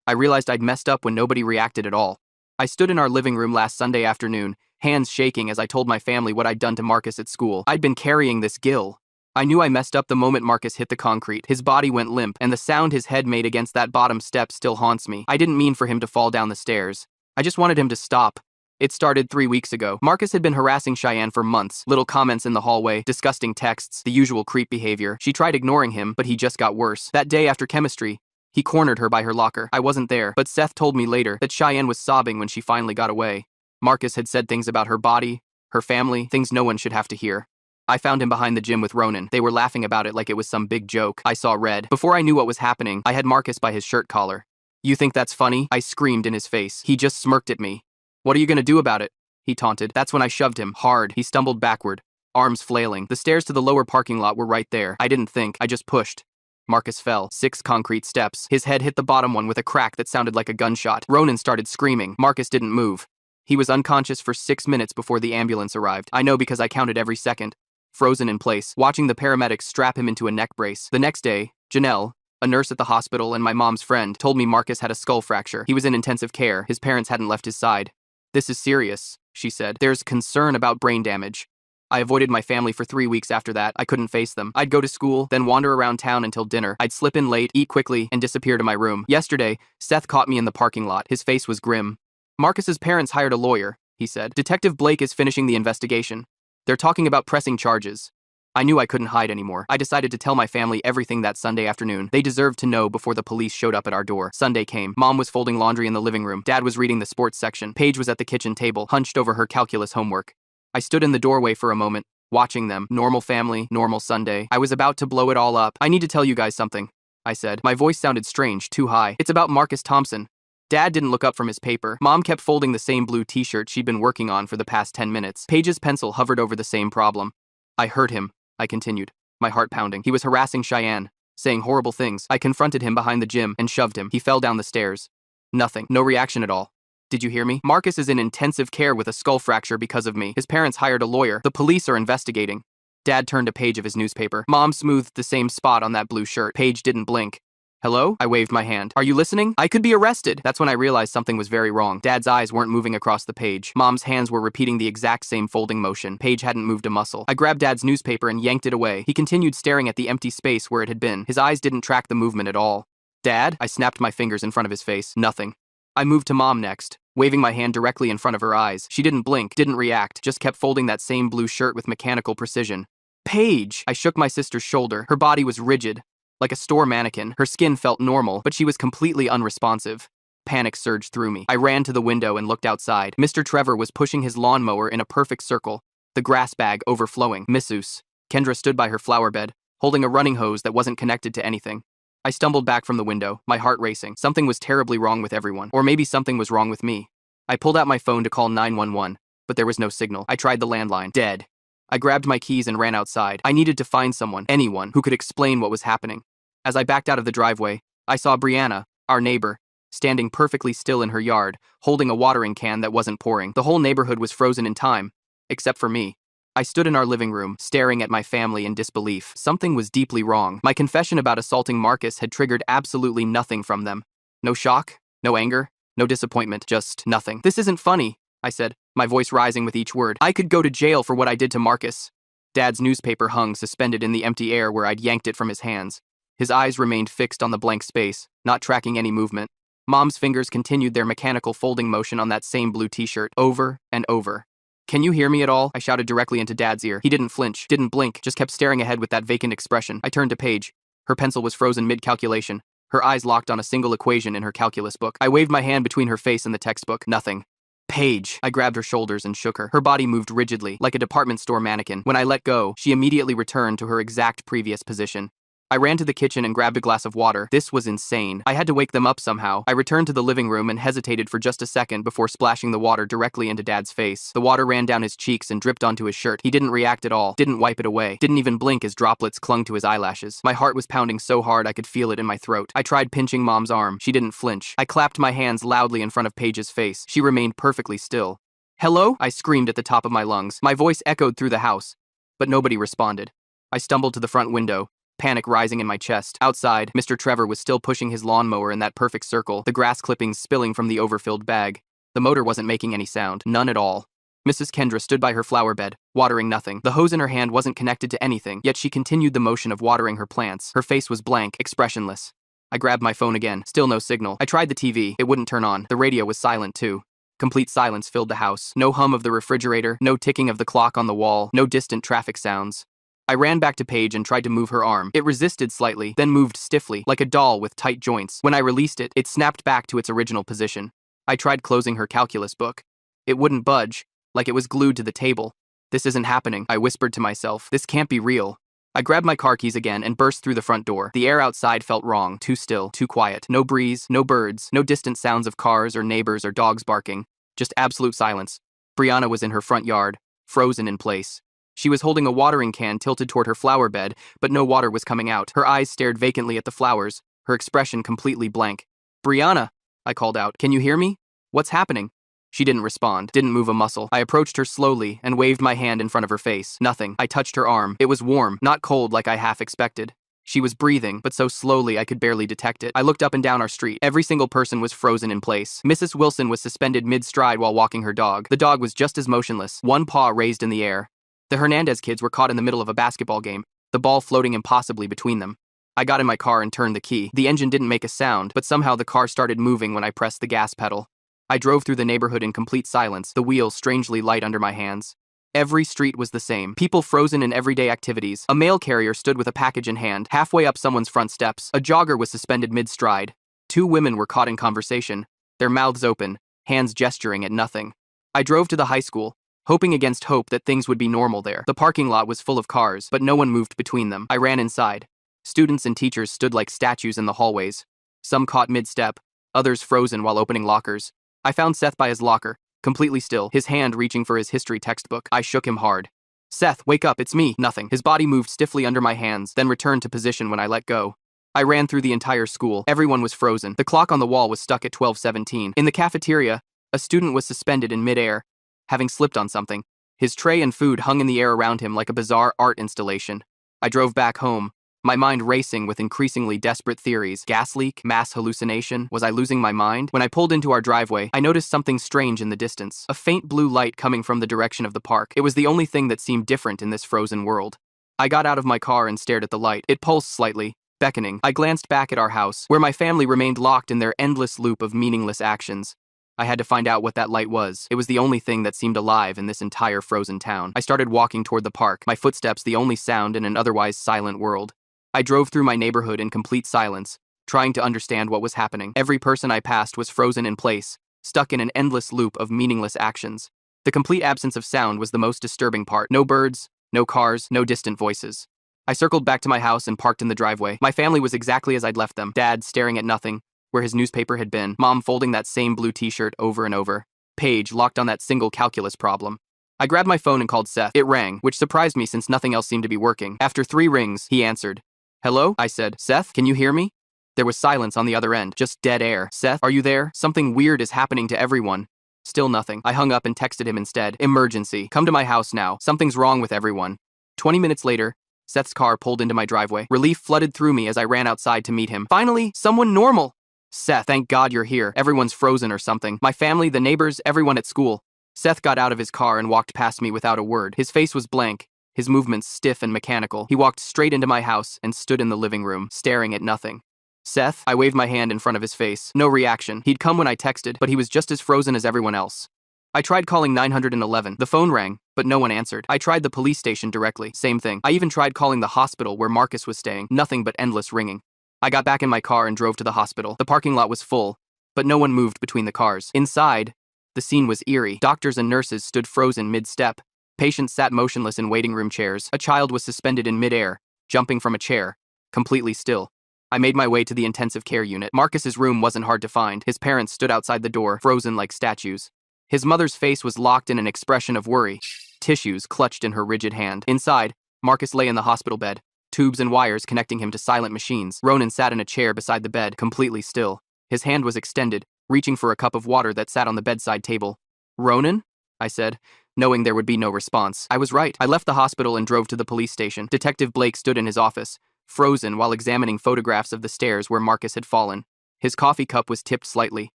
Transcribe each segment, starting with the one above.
I realized I'd messed up when nobody reacted at all. I stood in our living room last Sunday afternoon, hands shaking as I told my family what I'd done to Marcus at school. I'd been carrying this gill. I knew I messed up the moment Marcus hit the concrete. His body went limp, and the sound his head made against that bottom step still haunts me. I didn't mean for him to fall down the stairs. I just wanted him to stop. It started 3 weeks ago. Marcus had been harassing Cheyenne for months. Little comments in the hallway, disgusting texts, the usual creep behavior. She tried ignoring him, but he just got worse. That day after chemistry, he cornered her by her locker. I wasn't there, but Seth told me later that Cheyenne was sobbing when she finally got away. Marcus had said things about her body, her family, things no one should have to hear. I found him behind the gym with Ronan. They were laughing about it like it was some big joke. I saw red. Before I knew what was happening, I had Marcus by his shirt collar. "You think that's funny?" I screamed in his face. He just smirked at me. "What are you gonna do about it?" he taunted. That's when I shoved him hard. He stumbled backward, arms flailing. The stairs to the lower parking lot were right there. I didn't think. I just pushed. Marcus fell. 6 concrete steps. His head hit the bottom one with a crack that sounded like a gunshot. Ronan started screaming. Marcus didn't move. He was unconscious for 6 minutes before the ambulance arrived. I know because I counted every second. Frozen in place, watching the paramedics strap him into a neck brace. The next day, Janelle, a nurse at the hospital and my mom's friend, told me Marcus had a skull fracture. He was in intensive care. His parents hadn't left his side. "This is serious," she said. "There's concern about brain damage." I avoided my family for 3 weeks after that. I couldn't face them. I'd go to school, then wander around town until dinner. I'd slip in late, eat quickly, and disappear to my room. Yesterday, Seth caught me in the parking lot. His face was grim. "Marcus's parents hired a lawyer," he said. "Detective Blake is finishing the investigation. They're talking about pressing charges." I knew I couldn't hide anymore. I decided to tell my family everything that Sunday afternoon. They deserved to know before the police showed up at our door. Sunday came. Mom was folding laundry in the living room. Dad was reading the sports section. Paige was at the kitchen table, hunched over her calculus homework. I stood in the doorway for a moment, watching them. Normal family, normal Sunday. I was about to blow it all up. "I need to tell you guys something," I said. My voice sounded strange, too high. "It's about Marcus Thompson." Dad didn't look up from his paper. Mom kept folding the same blue t-shirt she'd been working on for the past 10 minutes. Paige's pencil hovered over the same problem. "I heard him," I continued, my heart pounding. "He was harassing Cheyenne, saying horrible things. I confronted him behind the gym and shoved him. He fell down the stairs. Nothing. No reaction at all. Did you hear me? Marcus is in intensive care with a skull fracture because of me. His parents hired a lawyer. The police are investigating." Dad turned a page of his newspaper. Mom smoothed the same spot on that blue shirt. Paige didn't blink. "Hello?" I waved my hand. "Are you listening? I could be arrested." That's when I realized something was very wrong. Dad's eyes weren't moving across the page. Mom's hands were repeating the exact same folding motion. Paige hadn't moved a muscle. I grabbed Dad's newspaper and yanked it away. He continued staring at the empty space where it had been. His eyes didn't track the movement at all. "Dad?" I snapped my fingers in front of his face. Nothing. I moved to Mom next, waving my hand directly in front of her eyes. She didn't blink, didn't react, just kept folding that same blue shirt with mechanical precision. "Paige!" I shook my sister's shoulder. Her body was rigid, like a store mannequin. Her skin felt normal, but she was completely unresponsive. Panic surged through me. I ran to the window and looked outside. Mr. Trevor was pushing his lawnmower in a perfect circle, the grass bag overflowing. Missus Kendra stood by her flower bed, holding a running hose that wasn't connected to anything. I stumbled back from the window, my heart racing. Something was terribly wrong with everyone, or maybe something was wrong with me. I pulled out my phone to call 911, but there was no signal. I tried the landline. Dead. I grabbed my keys and ran outside. I needed to find someone, anyone, who could explain what was happening. As I backed out of the driveway, I saw Brianna, our neighbor, standing perfectly still in her yard, holding a watering can that wasn't pouring. The whole neighborhood was frozen in time, except for me. I stood in our living room, staring at my family in disbelief. Something was deeply wrong. My confession about assaulting Marcus had triggered absolutely nothing from them. No shock, no anger, no disappointment, just nothing. "This isn't funny," I said, my voice rising with each word. "I could go to jail for what I did to Marcus." Dad's newspaper hung suspended in the empty air where I'd yanked it from his hands. His eyes remained fixed on the blank space, not tracking any movement. Mom's fingers continued their mechanical folding motion on that same blue t-shirt, over and over. "Can you hear me at all?" I shouted directly into Dad's ear. He didn't flinch, didn't blink, just kept staring ahead with that vacant expression. I turned to Paige. Her pencil was frozen mid-calculation, her eyes locked on a single equation in her calculus book. I waved my hand between her face and the textbook. Nothing. "Paige!" I grabbed her shoulders and shook her. Her body moved rigidly, like a department store mannequin. When I let go, she immediately returned to her exact previous position. I ran to the kitchen and grabbed a glass of water. This was insane. I had to wake them up somehow. I returned to the living room and hesitated for just a second before splashing the water directly into Dad's face. The water ran down his cheeks and dripped onto his shirt. He didn't react at all, didn't wipe it away, didn't even blink as droplets clung to his eyelashes. My heart was pounding so hard I could feel it in my throat. I tried pinching Mom's arm. She didn't flinch. I clapped my hands loudly in front of Paige's face. She remained perfectly still. "Hello?" I screamed at the top of my lungs. My voice echoed through the house, but nobody responded. I stumbled to the front window. panic rising in my chest. Outside, Mr. Trevor was still pushing his lawnmower in that perfect circle, the grass clippings spilling from the overfilled bag. The motor wasn't making any sound, none at all. Mrs. Kendra stood by her flower bed, watering nothing. The hose in her hand wasn't connected to anything, yet she continued the motion of watering her plants. Her face was blank, expressionless. I grabbed my phone again, still no signal. I tried the TV, it wouldn't turn on. The radio was silent too. Complete silence filled the house. No hum of the refrigerator, no ticking of the clock on the wall, no distant traffic sounds. I ran back to Paige and tried to move her arm. It resisted slightly, then moved stiffly, like a doll with tight joints. When I released it, it snapped back to its original position. I tried closing her calculus book. It wouldn't budge, like it was glued to the table. This isn't happening, I whispered to myself. This can't be real. I grabbed my car keys again and burst through the front door. The air outside felt wrong, too still, too quiet. No breeze, no birds, no distant sounds of cars or neighbors or dogs barking. Just absolute silence. Brianna was in her front yard, frozen in place. She was holding a watering can tilted toward her flower bed, but no water was coming out. Her eyes stared vacantly at the flowers, her expression completely blank. "Brianna," I called out, "can you hear me? What's happening?" She didn't respond, didn't move a muscle. I approached her slowly and waved my hand in front of her face. Nothing. I touched her arm. It was warm, not cold like I half expected. She was breathing, but so slowly I could barely detect it. I looked up and down our street. Every single person was frozen in place. Mrs. Wilson was suspended mid-stride while walking her dog. The dog was just as motionless, one paw raised in the air. The Hernandez kids were caught in the middle of a basketball game, the ball floating impossibly between them. I got in my car and turned the key. The engine didn't make a sound, but somehow the car started moving when I pressed the gas pedal. I drove through the neighborhood in complete silence, the wheels strangely light under my hands. Every street was the same, people frozen in everyday activities. A mail carrier stood with a package in hand, halfway up someone's front steps. A jogger was suspended mid-stride. Two women were caught in conversation, their mouths open, hands gesturing at nothing. I drove to the high school, hoping against hope that things would be normal there. The parking lot was full of cars, but no one moved between them. I ran inside. Students and teachers stood like statues in the hallways. Some caught mid-step, others frozen while opening lockers. I found Seth by his locker, completely still, his hand reaching for his history textbook. I shook him hard. "Seth, wake up, it's me." Nothing. His body moved stiffly under my hands, then returned to position when I let go. I ran through the entire school. Everyone was frozen. The clock on the wall was stuck at 12:17. In the cafeteria, a student was suspended in midair, having slipped on something. His tray and food hung in the air around him like a bizarre art installation. I drove back home, my mind racing with increasingly desperate theories. Gas leak? Mass hallucination? Was I losing my mind? When I pulled into our driveway, I noticed something strange in the distance. A faint blue light coming from the direction of the park. It was the only thing that seemed different in this frozen world. I got out of my car and stared at the light. It pulsed slightly, beckoning. I glanced back at our house, where my family remained locked in their endless loop of meaningless actions. I had to find out what that light was. It was the only thing that seemed alive in this entire frozen town. I started walking toward the park, my footsteps the only sound in an otherwise silent world. I drove through my neighborhood in complete silence, trying to understand what was happening. Every person I passed was frozen in place, stuck in an endless loop of meaningless actions. The complete absence of sound was the most disturbing part. No birds, no cars, no distant voices. I circled back to my house and parked in the driveway. My family was exactly as I'd left them. Dad staring at nothing, where his newspaper had been. Mom folding that same blue t-shirt over and over. Paige locked on that single calculus problem. I grabbed my phone and called Seth. It rang, which surprised me since nothing else seemed to be working. After 3 rings, he answered. "Hello?" I said. "Seth, can you hear me?" There was silence on the other end, just dead air. "Seth, are you there? Something weird is happening to everyone." Still nothing. I hung up and texted him instead. "Emergency. Come to my house now. Something's wrong with everyone." 20 minutes later, Seth's car pulled into my driveway. Relief flooded through me as I ran outside to meet him. Finally, someone normal. "Seth, thank God you're here. Everyone's frozen or something. My family, the neighbors, everyone at school." Seth got out of his car and walked past me without a word. His face was blank, his movements stiff and mechanical. He walked straight into my house and stood in the living room, staring at nothing. "Seth?" I waved my hand in front of his face. No reaction. He'd come when I texted, but he was just as frozen as everyone else. I tried calling 911. The phone rang, but no one answered. I tried the police station directly. Same thing. I even tried calling the hospital where Marcus was staying. Nothing but endless ringing. I got back in my car and drove to the hospital. The parking lot was full, but no one moved between the cars. Inside, the scene was eerie. Doctors and nurses stood frozen mid-step. Patients sat motionless in waiting room chairs. A child was suspended in midair, jumping from a chair, completely still. I made my way to the intensive care unit. Marcus's room wasn't hard to find. His parents stood outside the door, frozen like statues. His mother's face was locked in an expression of worry, tissues clutched in her rigid hand. Inside, Marcus lay in the hospital bed, tubes and wires connecting him to silent machines. Ronan sat in a chair beside the bed, completely still. His hand was extended, reaching for a cup of water that sat on the bedside table. "Ronan?" I said, knowing there would be no response. I was right. I left the hospital and drove to the police station. Detective Blake stood in his office, frozen while examining photographs of the stairs where Marcus had fallen. His coffee cup was tipped slightly,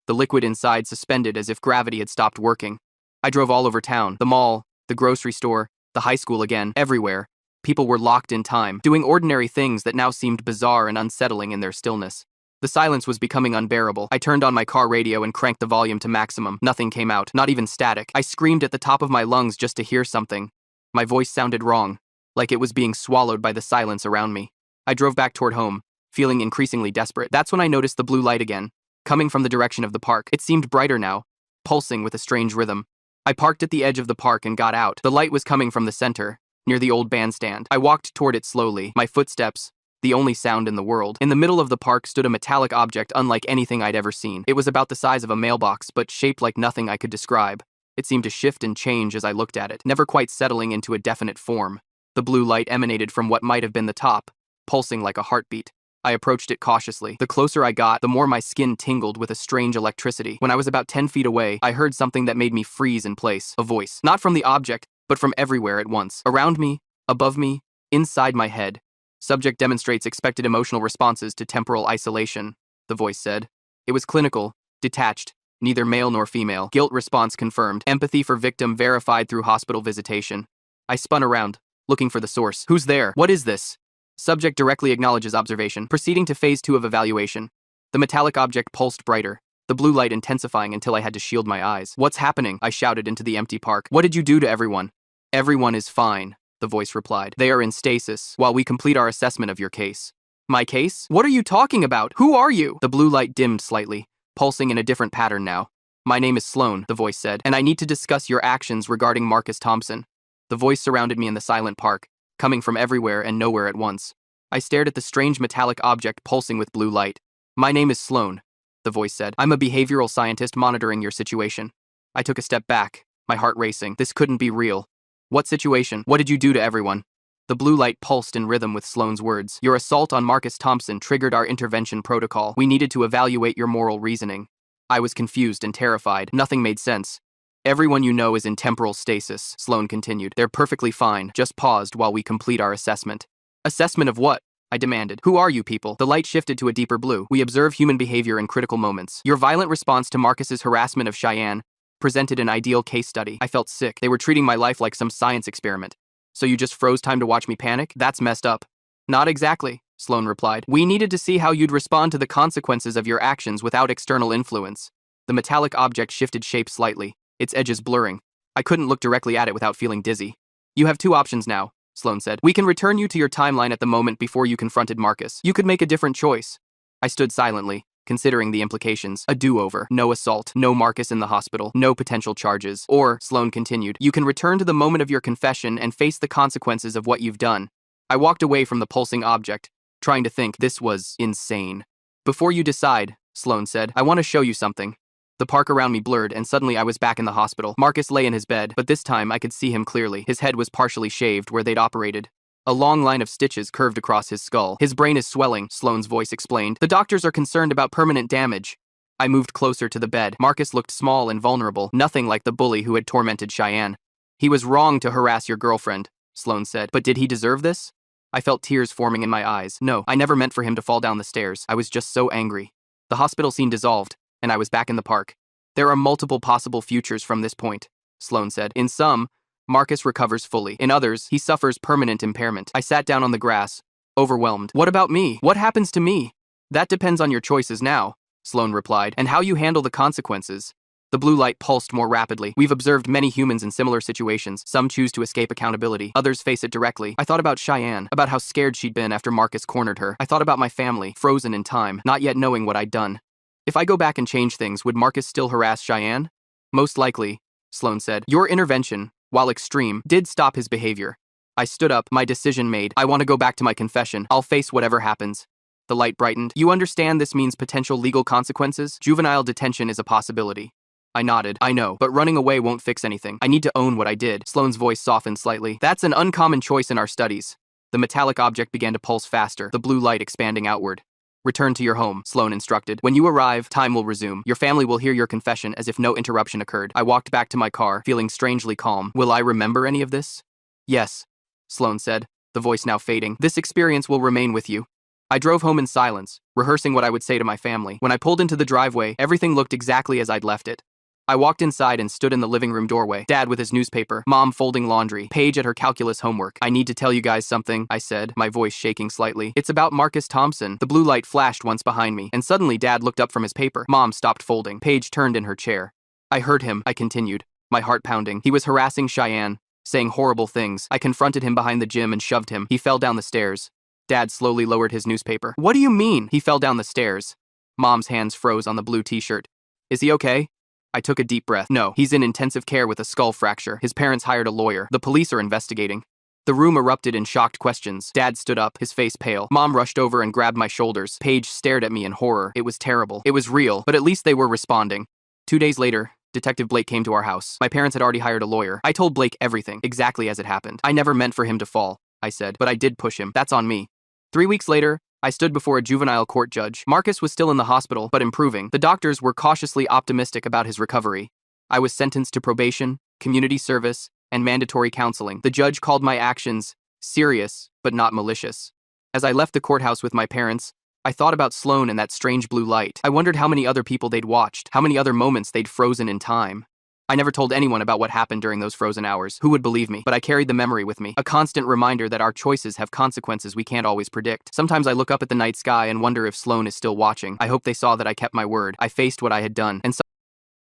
the liquid inside suspended as if gravity had stopped working. I drove all over town, the mall, the grocery store, the high school again, everywhere. People were locked in time, doing ordinary things that now seemed bizarre and unsettling in their stillness. The silence was becoming unbearable. I turned on my car radio and cranked the volume to maximum. Nothing came out, not even static. I screamed at the top of my lungs just to hear something. My voice sounded wrong, like it was being swallowed by the silence around me. I drove back toward home, feeling increasingly desperate. That's when I noticed the blue light again, coming from the direction of the park. It seemed brighter now, pulsing with a strange rhythm. I parked at the edge of the park and got out. The light was coming from the center, near the old bandstand. I walked toward it slowly, my footsteps the only sound in the world. In the middle of the park stood a metallic object unlike anything I'd ever seen. It was about the size of a mailbox, but shaped like nothing I could describe. It seemed to shift and change as I looked at it, never quite settling into a definite form. The blue light emanated from what might have been the top, pulsing like a heartbeat. I approached it cautiously. The closer I got, the more my skin tingled with a strange electricity. When I was about 10 feet away, I heard something that made me freeze in place. A voice. Not from the object, but from everywhere at once. Around me, above me, inside my head. Subject demonstrates expected emotional responses to temporal isolation, the voice said. It was clinical, detached, neither male nor female. Guilt response confirmed. Empathy for victim verified through hospital visitation. I spun around, looking for the source. Who's there? What is this? Subject directly acknowledges observation, proceeding to phase 2 of evaluation. The metallic object pulsed brighter, the blue light intensifying until I had to shield my eyes. What's happening? I shouted into the empty park. What did you do to everyone? Everyone is fine, the voice replied. They are in stasis while we complete our assessment of your case. My case? What are you talking about? Who are you? The blue light dimmed slightly, pulsing in a different pattern now. My name is Sloan, the voice said, and I need to discuss your actions regarding Marcus Thompson. The voice surrounded me in the silent park, coming from everywhere and nowhere at once. I stared at the strange metallic object pulsing with blue light. My name is Sloan, the voice said. I'm a behavioral scientist monitoring your situation. I took a step back, my heart racing. This couldn't be real. What situation? What did you do to everyone? The blue light pulsed in rhythm with Sloan's words. Your assault on Marcus Thompson triggered our intervention protocol. We needed to evaluate your moral reasoning. I was confused and terrified. Nothing made sense. Everyone you know is in temporal stasis, Sloan continued. They're perfectly fine. Just paused while we complete our assessment. Assessment of what? I demanded. Who are you people? The light shifted to a deeper blue. We observe human behavior in critical moments. Your violent response to Marcus's harassment of Cheyenne presented an ideal case study. I felt sick. They were treating my life like some science experiment. So you just froze time to watch me panic? That's messed up. Not exactly, Sloan replied. We needed to see how you'd respond to the consequences of your actions without external influence. The metallic object shifted shape slightly, its edges blurring. I couldn't look directly at it without feeling dizzy. You have 2 options now, Sloan said. We can return you to your timeline at the moment before you confronted Marcus. You could make a different choice. I stood silently, considering the implications. A do-over. No assault. No Marcus in the hospital. No potential charges. Or, Sloan continued, you can return to the moment of your confession and face the consequences of what you've done. I walked away from the pulsing object, trying to think. This was insane. Before you decide, Sloan said, I want to show you something. The park around me blurred, and suddenly I was back in the hospital. Marcus lay in his bed, but this time I could see him clearly. His head was partially shaved where they'd operated. A long line of stitches curved across his skull. His brain is swelling, Sloan's voice explained. The doctors are concerned about permanent damage. I moved closer to the bed. Marcus looked small and vulnerable, nothing like the bully who had tormented Cheyenne. He was wrong to harass your girlfriend, Sloan said. But did he deserve this? I felt tears forming in my eyes. No, I never meant for him to fall down the stairs. I was just so angry. The hospital scene dissolved, and I was back in the park. There are multiple possible futures from this point, Sloan said. In some, Marcus recovers fully. In others, he suffers permanent impairment. I sat down on the grass, overwhelmed. What about me? What happens to me? That depends on your choices now, Sloan replied, and how you handle the consequences. The blue light pulsed more rapidly. We've observed many humans in similar situations. Some choose to escape accountability. Others face it directly. I thought about Cheyenne, about how scared she'd been after Marcus cornered her. I thought about my family, frozen in time, not yet knowing what I'd done. If I go back and change things, would Marcus still harass Cheyenne? Most likely, Sloan said. Your intervention, while extreme, did stop his behavior. I stood up, my decision made. I want to go back to my confession. I'll face whatever happens. The light brightened. You understand this means potential legal consequences? Juvenile detention is a possibility. I nodded. I know, but running away won't fix anything. I need to own what I did. Sloan's voice softened slightly. That's an uncommon choice in our studies. The metallic object began to pulse faster, the blue light expanding outward. Return to your home, Sloan instructed. When you arrive, time will resume. Your family will hear your confession as if no interruption occurred. I walked back to my car, feeling strangely calm. Will I remember any of this? Yes, Sloan said, the voice now fading. This experience will remain with you. I drove home in silence, rehearsing what I would say to my family. When I pulled into the driveway, everything looked exactly as I'd left it. I walked inside and stood in the living room doorway. Dad with his newspaper, Mom folding laundry, Paige at her calculus homework. I need to tell you guys something, I said, my voice shaking slightly. It's about Marcus Thompson. The blue light flashed once behind me, and suddenly Dad looked up from his paper. Mom stopped folding. Paige turned in her chair. I heard him, I continued, my heart pounding. He was harassing Cheyenne, saying horrible things. I confronted him behind the gym and shoved him. He fell down the stairs. Dad slowly lowered his newspaper. What do you mean? He fell down the stairs. Mom's hands froze on the blue t-shirt. Is he okay? I took a deep breath. No, he's in intensive care with a skull fracture. His parents hired a lawyer. The police are investigating. The room erupted in shocked questions. Dad stood up, his face pale. Mom rushed over and grabbed my shoulders. Paige stared at me in horror. It was terrible. It was real, but at least they were responding. 2 days later, Detective Blake came to our house. My parents had already hired a lawyer. I told Blake everything, exactly as it happened. I never meant for him to fall, I said, but I did push him. That's on me. 3 weeks later, I stood before a juvenile court judge. Marcus was still in the hospital, but improving. The doctors were cautiously optimistic about his recovery. I was sentenced to probation, community service, and mandatory counseling. The judge called my actions serious, but not malicious. As I left the courthouse with my parents, I thought about Sloan and that strange blue light. I wondered how many other people they'd watched, how many other moments they'd frozen in time. I never told anyone about what happened during those frozen hours. Who would believe me? But I carried the memory with me, a constant reminder that our choices have consequences we can't always predict. Sometimes I look up at the night sky and wonder if Sloan is still watching. I hope they saw that I kept my word. I faced what I had done, and